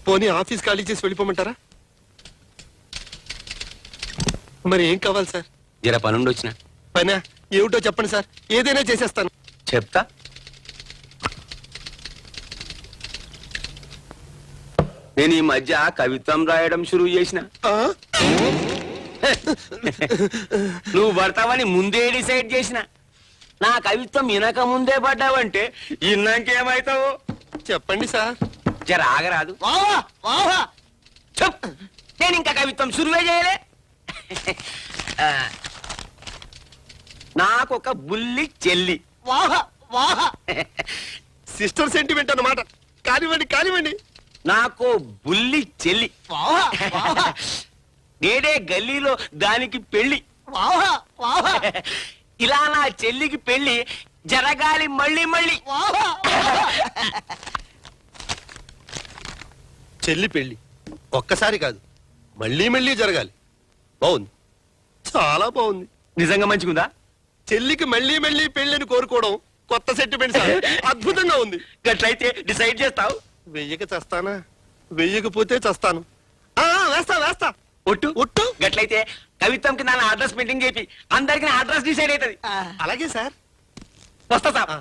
పోనీ ఆఫీస్ ఖాళీ చేసి వెళ్ళిపోమంటారా? మరి ఏం కావాలి సార్? జర పనుండి వచ్చిన. పనా? ఏమిటో చెప్పండి సార్, ఏదైనా చేసేస్తాను. చెప్తా. నేను ఈ మధ్య కవిత్వం రాయడం షురువు చేసిన. నువ్వు పడతావని ముందే డిసైడ్ చేసిన. నా కవిత్వం వినక ముందే పడ్డావంటే ఇన్నాకేమైతావు? చెప్పండి సార్. జర ఆగరాదు. చెప్. నేను ఇంకా కవిత్వం షురువే చేయలే. నాకొక బుల్లి చెల్లి. సిస్టర్ సెంటిమెంట్ అన్నమాట. కానివ్వండి కానివ్వండి. నాకు బుల్లి చెల్లి. నేడే గల్లీలో దానికి పెళ్లి. ఇలా నా చెల్లికి పెళ్లి జరగాలి మళ్ళీ మళ్ళీ. చెల్లి పెళ్లి ఒక్కసారి కాదు, మళ్ళీ మళ్ళీ జరగాలి. బాగుంది, చాలా బాగుంది. నిజంగా మంచిగుందా? చెల్లికి మళ్ళీ మళ్ళీ పెళ్లిని కోరుకోవడం కొత్త సెంటిమెంట్ సార్. అద్భుతంగా ఉంది. గట్లయితే డిసైడ్ చేస్తావు? వెయ్యక చస్తానా? వెయ్యకపోతే చస్తాను. వేస్తా వేస్తా. ఒట్టు ఒట్టు. గట్లయితే కవిత్వంకి నా అడ్రస్ మీటింగ్ చెప్పి అందరికి నా అడ్రస్ డిసైడ్ అవుతుంది. అలాగే సార్. వస్తా సార్.